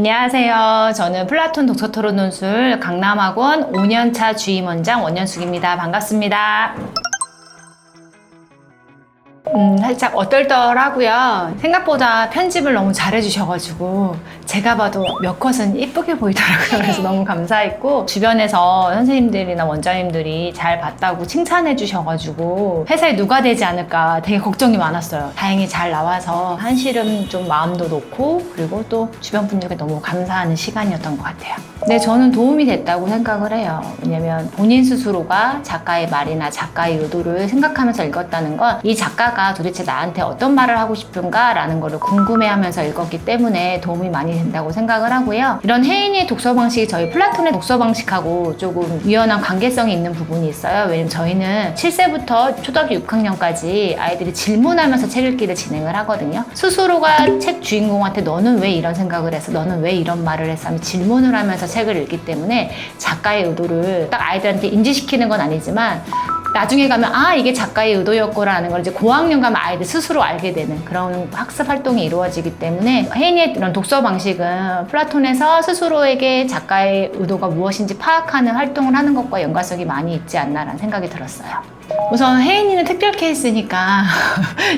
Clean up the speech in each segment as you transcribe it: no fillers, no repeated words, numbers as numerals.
안녕하세요. 저는 플라톤 독서토론 논술 강남학원 5년차 주임원장 원연숙입니다. 반갑습니다. 살짝 얼떨떨하고요. 생각보다 편집을 너무 잘해주셔가지고 제가 봐도 몇 컷은 이쁘게 보이더라고요. 그래서 너무 감사했고, 주변에서 선생님들이나 원장님들이 잘 봤다고 칭찬해 주셔가지고 회사에 누가 되지 않을까 되게 걱정이 많았어요. 다행히 잘 나와서 한시름 좀 마음도 놓고, 그리고 또 주변 분들께 너무 감사하는 시간이었던 것 같아요. 네, 저는 도움이 됐다고 생각을 해요. 왜냐면 본인 스스로가 작가의 말이나 작가의 의도를 생각하면서 읽었다는 건 이 작가가 도대체 나한테 어떤 말을 하고 싶은가 라는 거를 궁금해하면서 읽었기 때문에 도움이 많이 된다고 생각을 하고요. 이런 혜인이의 독서 방식이 저희 플라톤의 독서 방식하고 조금 유연한 관계성이 있는 부분이 있어요. 왜냐면 저희는 7세부터 초등학교 6학년까지 아이들이 질문하면서 책 읽기를 진행을 하거든요. 스스로가 책 주인공한테 너는 왜 이런 생각을 했어? 너는 왜 이런 말을 했어? 하면 질문을 하면서 책을 읽기 때문에 작가의 의도를 딱 아이들한테 인지시키는 건 아니지만 나중에 가면 이게 작가의 의도였구나라는 걸 이제 고학년 가면 아이들 스스로 알게 되는 그런 학습 활동이 이루어지기 때문에 혜인이의 이런 독서 방식은 플라톤에서 스스로에게 작가의 의도가 무엇인지 파악하는 활동을 하는 것과 연관성이 많이 있지 않나라는 생각이 들었어요. 우선 혜인이는 특별 케이스니까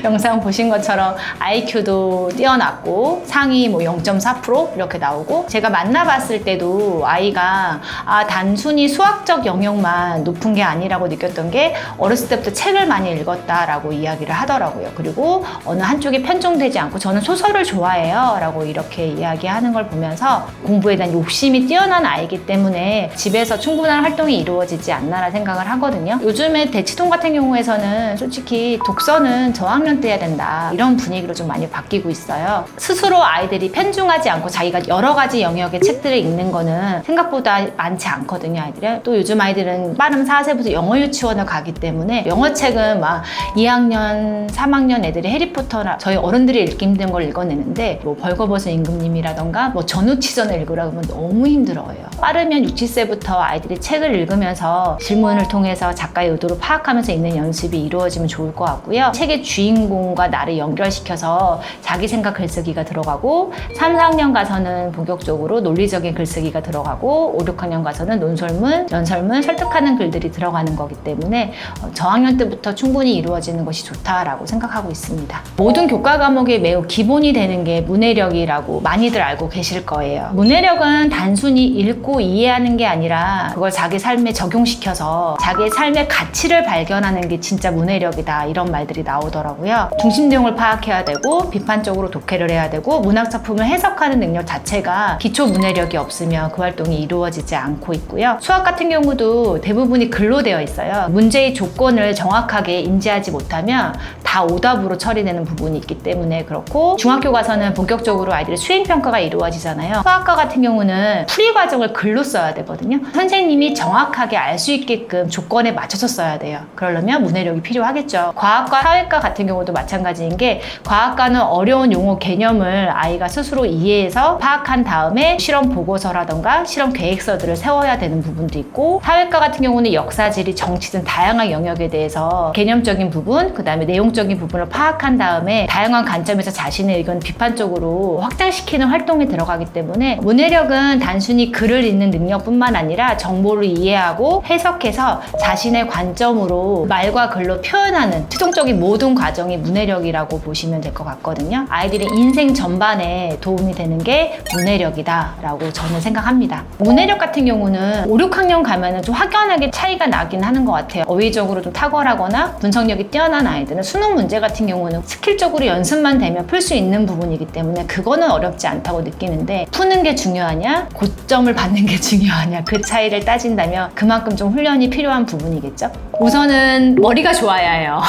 영상 보신 것처럼 IQ도 뛰어났고 상위 0.4% 이렇게 나오고, 제가 만나봤을 때도 아이가 단순히 수학적 영역만 높은 게 아니라고 느꼈던 게 어렸을 때부터 책을 많이 읽었다라고 이야기를 하더라고요. 그리고 어느 한쪽에 편중되지 않고 저는 소설을 좋아해요 라고 이렇게 이야기하는 걸 보면서 공부에 대한 욕심이 뛰어난 아이기 때문에 집에서 충분한 활동이 이루어지지 않나라 생각을 하거든요. 요즘에 대치동 같은 경우에서는 솔직히 독서는 저학년 때 해야 된다 이런 분위기로 좀 많이 바뀌고 있어요. 스스로 아이들이 편중하지 않고 자기가 여러 가지 영역의 책들을 읽는 거는 생각보다 많지 않거든요. 아이들은 또 요즘 아이들은 빠른 4세부터 영어 유치원을 가기 때문에 영어책은 막 2학년 3학년 애들이 해리포터나 저희 어른들이 읽기 힘든 걸 읽어내는데 벌거벗은 임금님이라던가 전우치전을 읽으라고 하면 너무 힘들어요. 빠르면 6, 7세부터 아이들이 책을 읽으면서 질문을 통해서 작가의 의도를 파악하면서 읽는 연습이 이루어지면 좋을 것 같고요. 책의 주인공과 나를 연결시켜서 자기 생각 글쓰기가 들어가고, 3, 4학년 가서는 본격적으로 논리적인 글쓰기가 들어가고, 5, 6학년 가서는 논설문, 연설문, 설득하는 글들이 들어가는 거기 때문에 저학년 때부터 충분히 이루어지는 것이 좋다라고 생각하고 있습니다. 모든 교과 과목에 매우 기본이 되는 게 문해력이라고 많이들 알고 계실 거예요. 문해력은 단순히 읽고 이해하는 게 아니라 그걸 자기 삶에 적용시켜서 자기의 삶의 가치를 발견하는 게 진짜 문해력이다 이런 말들이 나오더라고요. 중심 내용을 파악해야 되고 비판적으로 독해를 해야 되고 문학 작품을 해석하는 능력 자체가 기초 문해력이 없으면 그 활동이 이루어지지 않고 있고요. 수학 같은 경우도 대부분이 글로 되어 있어요. 문제의 조건을 정확하게 인지하지 못하면 다 오답으로 처리되는 부분이 있기 때문에 그렇고, 중학교 가서는 본격적으로 아이들의 수행평가가 이루어지잖아요. 수학과 같은 경우는 풀이 과정을 글로 써야 되거든요. 선생님이 정확하게 알 수 있게끔 조건에 맞춰서 써야 돼요. 그러려면 문해력이 필요하겠죠. 과학과 사회과 같은 경우도 마찬가지인 게, 과학과는 어려운 용어 개념을 아이가 스스로 이해해서 파악한 다음에 실험 보고서라던가 실험 계획서들을 세워야 되는 부분도 있고, 사회과 같은 경우는 역사지리, 정치 등 다양한 영역에 대해서 개념적인 부분, 그 다음에 내용적인 부분을 파악한 다음에 다양한 관점에서 자신의 의견을 비판적으로 확장시키는 활동에 들어가기 때문에 문해력은 단순히 글을 읽는 능력뿐만 아니라 정보를 이해하고 해석해서 자신의 관점으로 말과 글로 표현하는 최종적인 모든 과정이 문해력이라고 보시면 될 것 같거든요. 아이들의 인생 전반에 도움이 되는 게 문해력이다 라고 저는 생각합니다. 문해력 같은 경우는 5, 6학년 가면은 좀 확연하게 차이가 나긴 하는 것 같아요. 어휘적으로 좀 탁월하거나 분석력이 뛰어난 아이들은 수능 문제 같은 경우는 스킬적으로 연습만 되면 풀 수 있는 부분이기 때문에 그거는 어렵지 않다고 느끼는데, 푸는 게 중요하냐 고점을 받는 게 중요하냐 그 차이를 따진다면 그만큼 좀 훈련이 필요한 부분이겠죠. 우선은 머리가 좋아야 해요.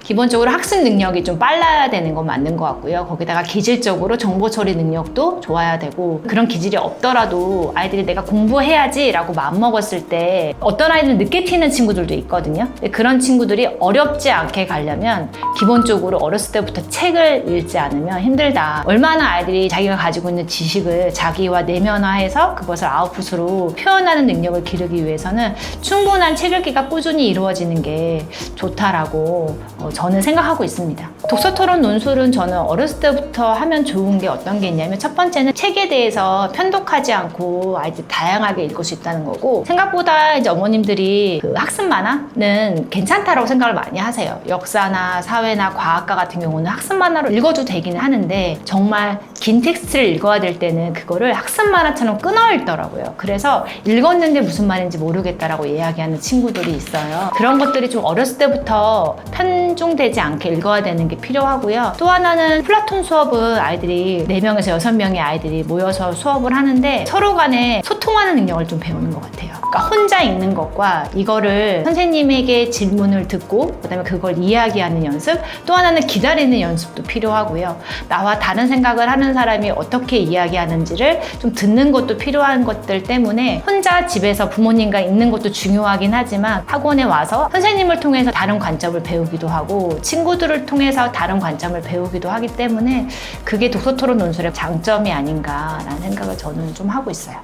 기본적으로 학습 능력이 좀 빨라야 되는 건 맞는 것 같고요. 거기다가 기질적으로 정보 처리 능력도 좋아야 되고, 그런 기질이 없더라도 아이들이 내가 공부해야지 라고 마음먹었을 때 어떤 아이들은 늦게 튀는 친구들도 있거든요. 근데 그런 친구들이 어렵지 않게 가려면 기본적으로 어렸을 때부터 책을 읽지 않으면 힘들다. 얼마나 아이들이 자기가 가지고 있는 지식을 자기와 내면화해서 그것을 아웃풋으로 표현하는 능력을 기르기 위해서는 충분한 책 읽기가 꾸준히 이루어지는 게 좋다라고 저는 생각하고 있습니다. 독서 토론 논술은 저는 어렸을 때부터 하면 좋은 게 어떤 게 있냐면, 첫 번째는 책에 대해서 편독하지 않고 아이들 다양하게 읽을 수 있다는 거고, 생각보다 이제 어머님들이 그 학습 만화는 괜찮다라고 생각을 많이 하세요. 역사나 사회나 과학과 같은 경우는 학습 만화로 읽어도 되기는 하는데, 정말 긴 텍스트를 읽어야 될 때는 그거를 학습 만화처럼 끊어 읽더라고요. 그래서 읽었는데 무슨 말인지 모르겠다라고 이야기하는 친구들이 있어요. 그런 것들이 좀 어렸을 때부터 편중되지 않게 읽어야 되는 게 필요하고요. 또 하나는 플라톤 수업은 아이들이 4명에서 6명의 아이들이 모여서 수업을 하는데 서로 간에 소통하는 능력을 좀 배우는 것 같아요. 그러니까 혼자 읽는 것과 이거를 선생님에게 질문을 듣고 그다음에 그걸 이야기하는 연습, 또 하나는 기다리는 연습도 필요하고요. 나와 다른 생각을 하는 사람이 어떻게 이야기하는지를 좀 듣는 것도 필요한 것들 때문에 혼자 집에서 부모님과 읽는 것도 중요하긴 하지만, 학원에 와서 선생님을 통해서 다른 관점을 배우기도 하고 친구들을 통해서 다른 관점을 배우기도 하기 때문에 그게 독서토론 논술의 장점이 아닌가라는 생각을 저는 좀 하고 있어요.